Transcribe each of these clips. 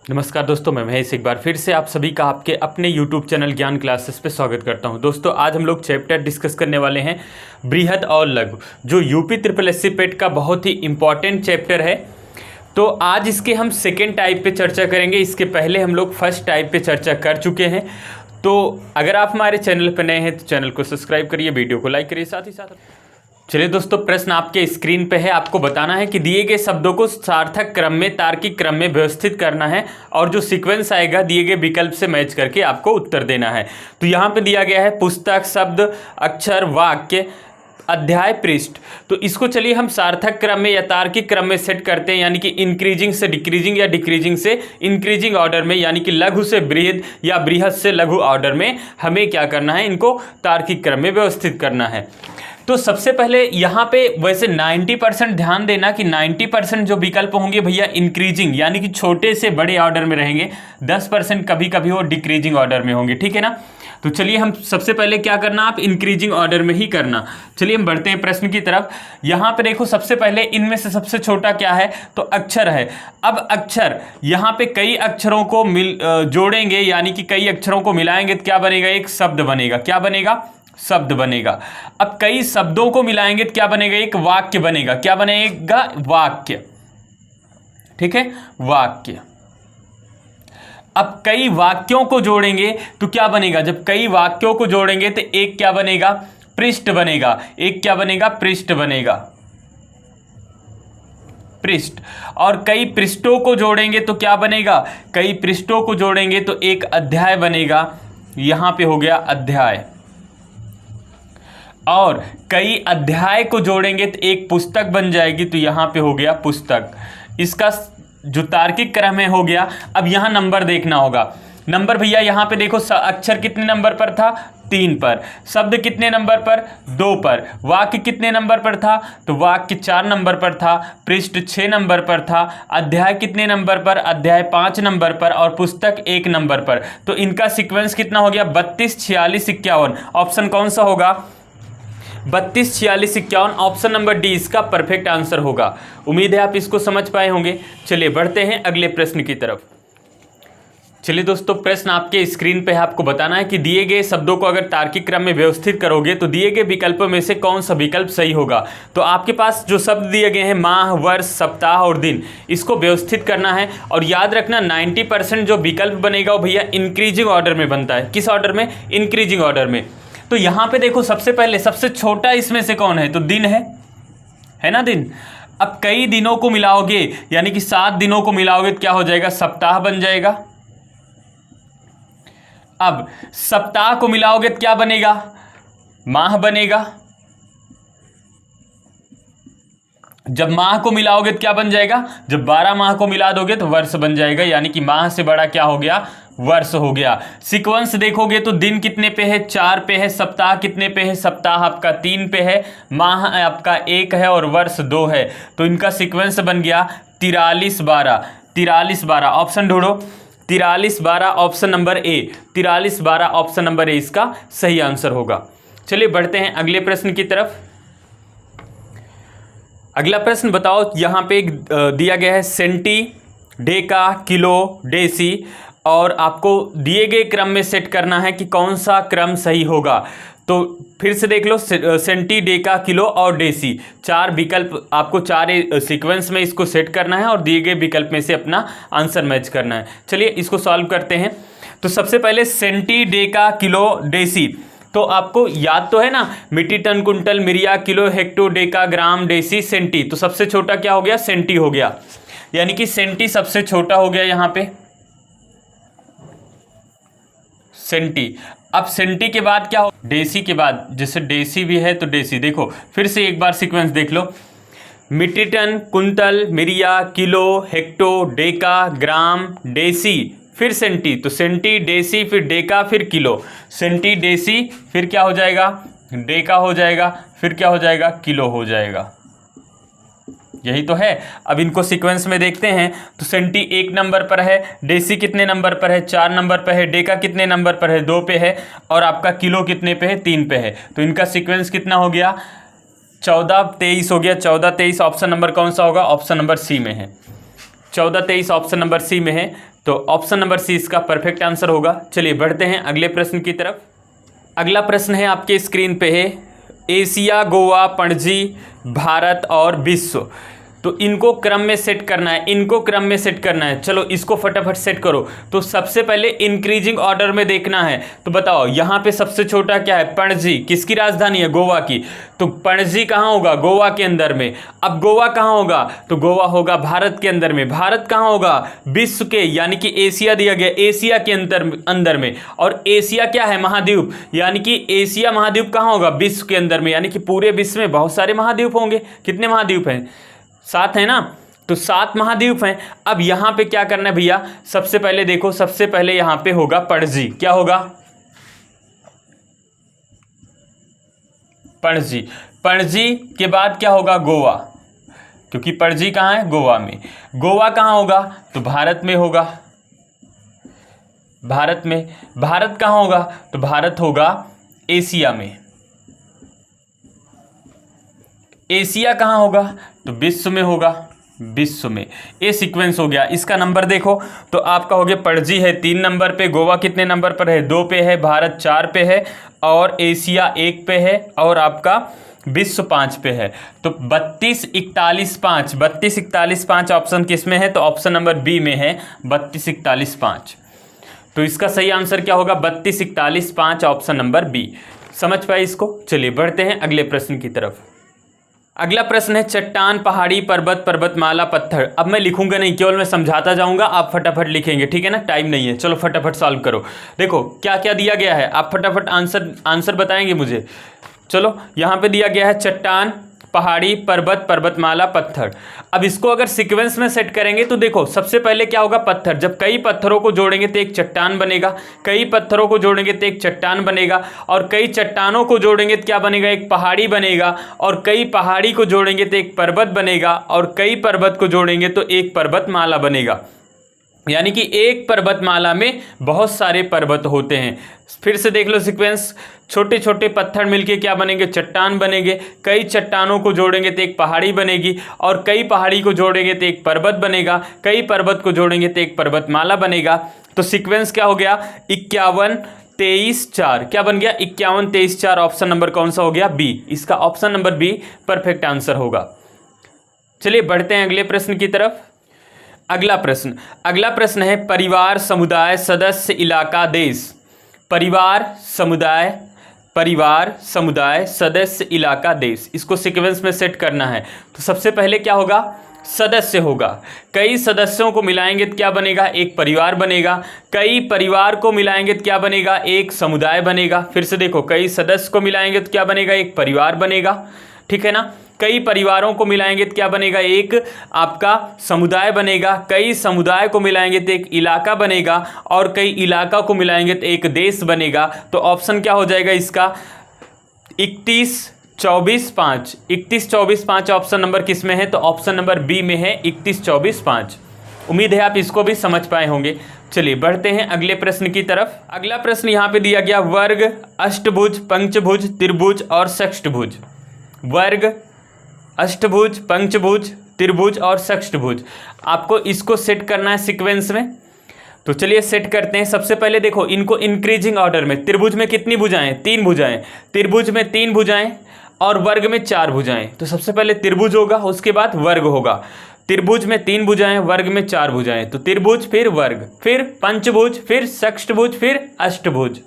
नमस्कार दोस्तों, मैं महेश एक बार फिर से आप सभी का आपके अपने YouTube चैनल ज्ञान क्लासेस पे स्वागत करता हूं। दोस्तों आज हम लोग चैप्टर डिस्कस करने वाले हैं बृहद और लघु, जो यूपी ट्रिपल एससी पेट का बहुत ही इंपॉर्टेंट चैप्टर है। तो आज इसके हम सेकेंड टाइप पे चर्चा करेंगे। इसके पहले हम लोग फर्स्ट टाइप पे चर्चा कर चुके हैं। तो अगर आप हमारे चैनल पर नए हैं तो चैनल को सब्सक्राइब करिए, वीडियो को लाइक करिए, साथ ही साथ चलिए दोस्तों, प्रश्न आपके स्क्रीन पे है। आपको बताना है कि दिए गए शब्दों को सार्थक क्रम में, तार्किक क्रम में व्यवस्थित करना है और जो सीक्वेंस आएगा दिए गए विकल्प से मैच करके आपको उत्तर देना है। तो यहाँ पे दिया गया है पुस्तक, शब्द, अक्षर, वाक्य, अध्याय, पृष्ठ। तो इसको चलिए हम सार्थक क्रम में या तार्किक क्रम में सेट करते हैं, यानी कि इंक्रीजिंग से डिक्रीजिंग या डिक्रीजिंग से इंक्रीजिंग ऑर्डर में, यानी कि लघु से बृहद या बृहद से लघु ऑर्डर में हमें क्या करना है, इनको तार्किक क्रम में व्यवस्थित करना है। तो सबसे पहले यहाँ पे वैसे 90% ध्यान देना कि 90% जो विकल्प होंगे भैया इंक्रीजिंग यानी कि छोटे से बड़े ऑर्डर में रहेंगे, 10% कभी कभी वो डिक्रीजिंग ऑर्डर में होंगे, ठीक है ना। तो चलिए हम सबसे पहले क्या करना, आप इंक्रीजिंग ऑर्डर में ही करना। चलिए हम बढ़ते हैं प्रश्न की तरफ। यहाँ पे देखो सबसे पहले इनमें से सबसे छोटा क्या है, तो अक्षर है। अब अक्षर, यहाँ पे कई अक्षरों को जोड़ेंगे यानी कि कई अक्षरों को मिलाएंगे तो क्या बनेगा, एक शब्द बनेगा। क्या बनेगा, शब्द बनेगा। अब कई शब्दों को मिलाएंगे तो क्या बनेगा, एक वाक्य बनेगा। क्या बनेगा, वाक्य, ठीक है, वाक्य। अब कई वाक्यों को जोड़ेंगे तो क्या बनेगा, जब कई वाक्यों को जोड़ेंगे तो एक क्या बनेगा, पृष्ठ बनेगा। एक क्या बनेगा, पृष्ठ बनेगा, पृष्ठ। और कई पृष्ठों को जोड़ेंगे तो क्या बनेगा, कई पृष्ठों को जोड़ेंगे तो एक अध्याय बनेगा। यहां पे हो गया अध्याय। और कई अध्याय को जोड़ेंगे तो एक पुस्तक बन जाएगी, तो यहां पे हो गया पुस्तक। इसका जो तार्किक क्रम है हो गया। अब यहां नंबर देखना होगा। नंबर भैया यहां पे देखो, अक्षर कितने नंबर पर था, 3 पर। शब्द कितने नंबर पर, 2 पर। वाक्य कितने नंबर पर था, तो वाक्य 4 नंबर पर था। पृष्ठ 6 नंबर पर था। अध्याय कितने नंबर पर, अध्याय 5 नंबर पर। और पुस्तक 1 नंबर पर। तो इनका सीक्वेंस कितना हो गया, 32, 46, 51। ऑप्शन कौन सा होगा, 32, 46, 51। ऑप्शन नंबर डी इसका परफेक्ट आंसर होगा। उम्मीद है आप इसको समझ पाए होंगे। चलिए बढ़ते हैं अगले प्रश्न की तरफ। चलिए दोस्तों, प्रश्न आपके स्क्रीन पे है। आपको बताना है कि दिए गए शब्दों को अगर तार्किक क्रम में व्यवस्थित करोगे तो दिए गए विकल्पों में से कौन सा विकल्प सही होगा। तो आपके पास जो शब्द दिए गए हैं, माह, वर्ष, सप्ताह और दिन, इसको व्यवस्थित करना है। और याद रखना 90% जो विकल्प बनेगा वो भैया इंक्रीजिंग ऑर्डर में बनता है। किस ऑर्डर में, इंक्रीजिंग ऑर्डर में। तो यहां पे देखो सबसे पहले सबसे छोटा इसमें से कौन है, तो दिन है ना, दिन। अब कई दिनों को मिलाओगे यानी कि 7 दिनों को मिलाओगे तो क्या हो जाएगा, सप्ताह बन जाएगा। अब सप्ताह को मिलाओगे तो क्या बनेगा, माह बनेगा। जब माह को मिलाओगे तो क्या बन जाएगा, जब 12 माह को मिला दोगे तो वर्ष बन जाएगा। यानी कि माह से बड़ा क्या हो गया, वर्ष हो गया। सीक्वेंस देखोगे तो दिन कितने पे है, 4 पे है। सप्ताह कितने पे है, सप्ताह आपका 3 पे है। माह आपका 1 है और वर्ष 2 है। तो इनका सीक्वेंस बन गया 43, 12। 43, 12 ऑप्शन ढूंढो। 43, 12 option number A. 43, 12 option number A इसका सही आंसर होगा। चलिए बढ़ते हैं अगले प्रश्न की तरफ। अगला प्रश्न बताओ, यहाँ पे दिया गया है सेंटी, डेका, किलो, डेसी। और आपको दिए गए क्रम में सेट करना है कि कौन सा क्रम सही होगा। तो फिर से देख लो, सेंटी, डेका, किलो और डेसी, 4 विकल्प आपको 4 सीक्वेंस में इसको सेट करना है और दिए गए विकल्प में से अपना आंसर मैच करना है। चलिए इसको सॉल्व करते हैं। तो सबसे पहले सेंटी, डेका, किलो, डेसी। तो आपको याद तो है ना, मीट्रिक, टन, कुंटल, मिरिया, किलो, हेक्टो, डेका, ग्राम, डेसी, सेंटी। तो सबसे छोटा क्या हो गया, सेंटी हो गया। यानी कि सेंटी सबसे छोटा हो गया यहाँ पे, सेंटी। अब सेंटी के बाद क्या हो, डेसी के बाद, जैसे डेसी भी है तो डेसी। देखो फिर से एक बार सीक्वेंस देख लो, मीट्रिक, टन, कुंतल, मिरिया, किलो, हेक्टो, डेका, ग्राम, डेसी, फिर सेंटी। तो सेंटी, डेसी, फिर डेका, फिर किलो। सेंटी, डेसी, फिर क्या हो जाएगा, डेका हो जाएगा, फिर क्या हो जाएगा, किलो हो जाएगा। यही तो है। अब इनको सीक्वेंस में देखते हैं तो सेंटी 1 नंबर पर है, डेसी कितने नंबर पर है, 4 नंबर पर है, डेका कितने नंबर पर है, 2 पे है। और आपका किलो कितने पे है, 3 पे है। तो इनका सीक्वेंस कितना हो गया, 14, 23 हो गया। 14, 23 ऑप्शन नंबर कौन सा होगा, ऑप्शन नंबर सी में है। 14, 23 ऑप्शन नंबर सी में है। तो ऑप्शन नंबर सी इसका परफेक्ट आंसर होगा। चलिए बढ़ते हैं अगले प्रश्न की तरफ। अगला प्रश्न है आपके स्क्रीन पे है एशिया, गोवा, पणजी, भारत और विश्व। तो इनको क्रम में सेट करना है, इनको क्रम में सेट करना है। चलो इसको फटाफट सेट करो। तो सबसे पहले इंक्रीजिंग ऑर्डर में देखना है। तो बताओ यहाँ पे सबसे छोटा क्या है, पणजी। किसकी राजधानी है, गोवा की। तो पणजी कहाँ होगा, गोवा के अंदर में। अब गोवा कहाँ होगा, तो गोवा होगा भारत के अंदर में। भारत कहाँ होगा, विश्व के, यानी कि एशिया दिया गया, एशिया के अंदर में। और एशिया क्या है, महाद्वीप, यानी कि एशिया महाद्वीप कहाँ होगा, विश्व के अंदर में। यानी कि पूरे विश्व में बहुत सारे महाद्वीप होंगे। कितने महाद्वीप हैं, 7 है ना। तो 7 महाद्वीप हैं। अब यहां पे क्या करना है भैया, सबसे पहले देखो, सबसे पहले यहां पे होगा पणजी। क्या होगा, पणजी। पणजी के बाद क्या होगा, गोवा, क्योंकि पणजी कहां है, गोवा में। गोवा कहां होगा, तो भारत में होगा, भारत में। भारत कहां होगा, तो भारत होगा एशिया में। एशिया कहाँ होगा, तो विश्व में होगा, विश्व में। ये सीक्वेंस हो गया। इसका नंबर देखो तो आपका हो गया, पणजी है 3 नंबर पे, गोवा कितने नंबर पर है, 2 पे है, भारत 4 पे है, और एशिया 1 पे है, और आपका विश्व 5 पे है। तो 32, 41, 5, 32, 41, 5 ऑप्शन किस में है, तो ऑप्शन नंबर बी में है, 32, 41, 5। तो इसका सही आंसर क्या होगा, 32, 41, 5 ऑप्शन नंबर बी। समझ पाए इसको। चलिए बढ़ते हैं अगले प्रश्न की तरफ। अगला प्रश्न है चट्टान, पहाड़ी, पर्वत, पर्वतमाला, पत्थर। अब मैं लिखूंगा नहीं, केवल मैं समझाता जाऊंगा, आप फटाफट लिखेंगे, ठीक है ना, टाइम नहीं है। चलो फटाफट सॉल्व करो। देखो क्या क्या दिया गया है, आप फटाफट आंसर बताएंगे मुझे। चलो यहाँ पे दिया गया है चट्टान, पहाड़ी, पर्वत, पर्वतमाला, पत्थर। अब इसको अगर सीक्वेंस में सेट करेंगे तो देखो सबसे पहले क्या होगा, पत्थर। जब कई पत्थरों को जोड़ेंगे तो एक चट्टान बनेगा, कई पत्थरों को जोड़ेंगे तो एक चट्टान बनेगा, और कई चट्टानों को जोड़ेंगे तो क्या बनेगा, एक पहाड़ी बनेगा, और कई पहाड़ी को जोड़ेंगे तो एक पर्वत बनेगा, और कई पर्वत को जोड़ेंगे तो एक पर्वतमाला बनेगा। यानी कि एक पर्वतमाला में बहुत सारे पर्वत होते हैं। फिर से देख लो सीक्वेंस, छोटे छोटे पत्थर मिलके क्या बनेंगे, चट्टान बनेंगे, कई चट्टानों को जोड़ेंगे तो एक पहाड़ी बनेगी, और कई पहाड़ी को जोड़ेंगे तो एक पर्वत बनेगा, कई पर्वत को जोड़ेंगे तो एक पर्वतमाला बनेगा। तो सीक्वेंस क्या हो गया, 51, 23, 4। क्या बन गया, 51, 23, 4। ऑप्शन नंबर कौन सा हो गया, बी। इसका option number be perfect answer होगा। चलिए बढ़ते हैं अगले प्रश्न की तरफ। अगला प्रश्न है परिवार, समुदाय, सदस्य, इलाका, देश। परिवार, समुदाय, सदस्य, इलाका, देश। इसको सीक्वेंस में सेट करना है। तो सबसे पहले क्या होगा, सदस्य होगा। कई सदस्यों को मिलाएंगे तो क्या बनेगा, एक परिवार बनेगा। कई परिवार को मिलाएंगे तो क्या बनेगा, एक समुदाय बनेगा। फिर से देखो, कई सदस्य को मिलाएंगे तो क्या बनेगा, एक परिवार बनेगा, ठीक है ना। कई परिवारों को मिलाएंगे तो क्या बनेगा, एक आपका समुदाय बनेगा। कई समुदाय को मिलाएंगे तो एक इलाका बनेगा, और कई इलाका को मिलाएंगे तो एक देश बनेगा। तो ऑप्शन क्या हो जाएगा इसका, 31, 24, 5। 31, 24, 5 ऑप्शन नंबर किस में है, तो ऑप्शन नंबर बी में है, 31, 24, 5। उम्मीद है आप इसको भी समझ पाए होंगे। चलिए बढ़ते हैं अगले प्रश्न की तरफ। अगला प्रश्न यहाँ पे दिया गया, वर्ग, अष्टभुज, पंचभुज, त्रिभुज और षष्ठभुज। वर्ग, अष्टभुज, पंचभुज, त्रिभुज और षष्ठभुज। आपको इसको सेट करना है सीक्वेंस में। तो चलिए सेट करते हैं। सबसे पहले देखो इनको इंक्रीजिंग ऑर्डर में। त्रिभुज में कितनी भुजाएं, 3 भुजाएं। त्रिभुज में 3 भुजाएं, और वर्ग में 4 भुजाएं। तो सबसे पहले त्रिभुज होगा, उसके बाद वर्ग होगा। त्रिभुज में 3 भुजाएं, वर्ग में 4 भुजाएं। तो त्रिभुज, फिर वर्ग, फिर पंचभुज, फिर षष्ठभुज, फिर अष्टभुज।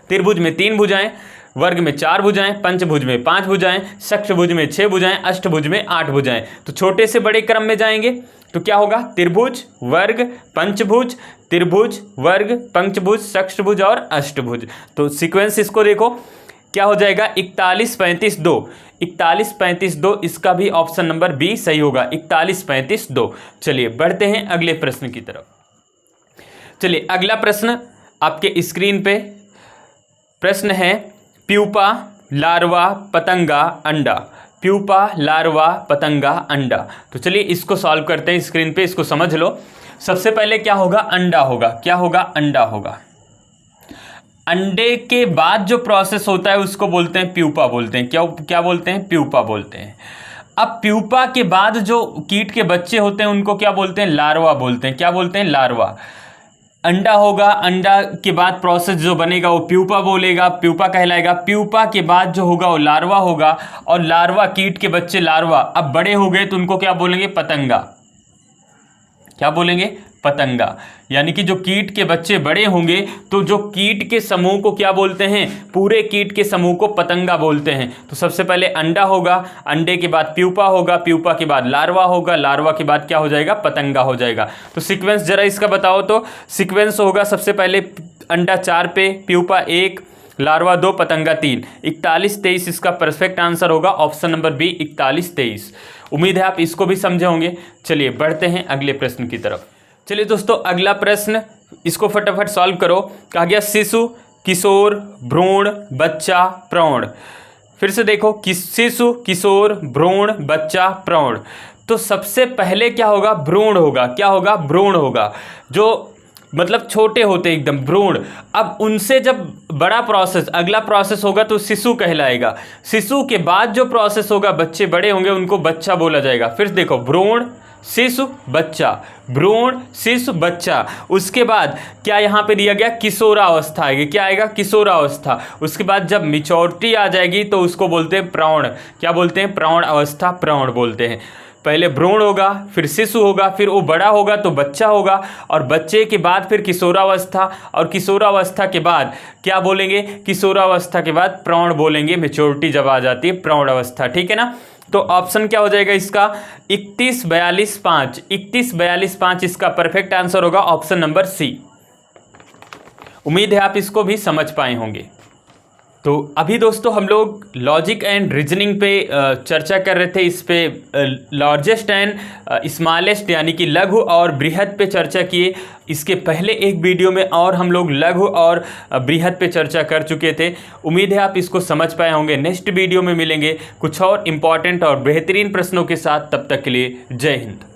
त्रिभुज में 3 भुजाएं, वर्ग में 4 भुजाएं, पंचभुज में 5 भुजाएं, षष्ठभुज में 6 भुजाएं, अष्टभुज में 8 भुजाएं। तो छोटे से बड़े क्रम में जाएंगे तो क्या होगा, त्रिभुज, वर्ग, पंचभुज, त्रिभुज, वर्ग, पंचभुज, षष्ठभुज और अष्टभुज। तो सीक्वेंस इसको देखो क्या हो जाएगा, 41, 35, 2। 41, 35, 2 इसका भी ऑप्शन नंबर बी सही होगा, 41, 35, 2। चलिए बढ़ते हैं अगले प्रश्न की तरफ। चलिए अगला प्रश्न आपके स्क्रीन पे प्रश्न है, प्यूपा, लार्वा, पतंगा, अंडा। प्यूपा, लार्वा, पतंगा, अंडा। तो चलिए इसको सॉल्व करते हैं। स्क्रीन पे इसको समझ लो। सबसे पहले क्या होगा, अंडा होगा। क्या होगा, अंडा होगा। अंडे के बाद जो प्रोसेस होता है उसको बोलते हैं प्यूपा बोलते हैं। क्या बोलते हैं, प्यूपा बोलते हैं। अब प्यूपा के बाद जो कीट के बच्चे होते हैं उनको क्या बोलते हैं? लार्वा बोलते हैं। क्या बोलते हैं? लार्वा। अंडा होगा, अंडा के बाद प्रोसेस जो बनेगा वो प्यूपा बोलेगा, प्यूपा कहलाएगा। प्यूपा के बाद जो होगा वो लार्वा होगा, और लार्वा, कीट के बच्चे लार्वा अब बड़े हो गए तो उनको क्या बोलेंगे? पतंगा। क्या बोलेंगे? पतंगा। यानी कि जो कीट के बच्चे बड़े होंगे तो जो कीट के समूह को क्या बोलते हैं? पूरे कीट के समूह को पतंगा बोलते हैं। तो सबसे पहले अंडा होगा, अंडे के बाद प्यूपा होगा, प्यूपा के बाद लार्वा होगा, लार्वा के बाद क्या हो जाएगा? पतंगा हो जाएगा। तो सीक्वेंस जरा इसका बताओ। तो सीक्वेंस होगा सबसे पहले अंडा 4 पे, प्यूपा 1, लार्वा 2, पतंगा 3। 41-23 इसका परफेक्ट आंसर होगा, ऑप्शन नंबर बी 41-23। उम्मीद है आप इसको भी समझे होंगे। चलिए बढ़ते हैं अगले प्रश्न की तरफ। चलिए दोस्तों, अगला प्रश्न, इसको फटाफट सॉल्व करो। कहा गया शिशु, किशोर, भ्रूण, बच्चा, प्रौढ़। फिर से देखो, शिशु, किशोर, भ्रूण, बच्चा, प्रौढ़। तो सबसे पहले क्या होगा? भ्रूण होगा। क्या होगा? भ्रूण होगा। जो मतलब छोटे होते एकदम, भ्रूण। अब उनसे जब बड़ा प्रोसेस, अगला प्रोसेस होगा तो शिशु कहलाएगा। शिशु के बाद जो प्रोसेस होगा, बच्चे बड़े होंगे, उनको बच्चा बोला जाएगा। फिर देखो, भ्रूण, शिशु, बच्चा, भ्रूण, शिशु, बच्चा। उसके बाद क्या यहाँ पे दिया गया? किशोरावस्था आएगी। क्या आएगा? किशोरावस्था। उसके बाद जब मैच्योरिटी आ जाएगी तो उसको बोलते हैं प्रौढ़। क्या बोलते हैं? प्रौढ़ अवस्था, प्रौढ़ बोलते हैं। पहले भ्रूण होगा, फिर शिशु होगा, फिर वो बड़ा होगा तो बच्चा होगा, और बच्चे के बाद फिर किशोरावस्था, और किशोरावस्था के बाद क्या बोलेंगे? किशोरावस्था के बाद प्रौढ़ बोलेंगे। मैच्योरिटी जब आ जाती है, प्रौढ़ अवस्था। ठीक है ना? तो ऑप्शन क्या हो जाएगा इसका? 31-42-5। 31-42-5 इसका परफेक्ट आंसर होगा, ऑप्शन नंबर सी। उम्मीद है आप इसको भी समझ पाए होंगे। तो अभी दोस्तों हम लोग लॉजिक एंड रीजनिंग पे चर्चा कर रहे थे। इस पे लार्जेस्ट एंड स्मॉलेस्ट यानी कि लघु और बृहद पे चर्चा किए। इसके पहले एक वीडियो में और हम लोग लघु और बृहद पे चर्चा कर चुके थे। उम्मीद है आप इसको समझ पाए होंगे। नेक्स्ट वीडियो में मिलेंगे कुछ और इम्पॉर्टेंट और बेहतरीन प्रश्नों के साथ। तब तक के लिए जय हिंद।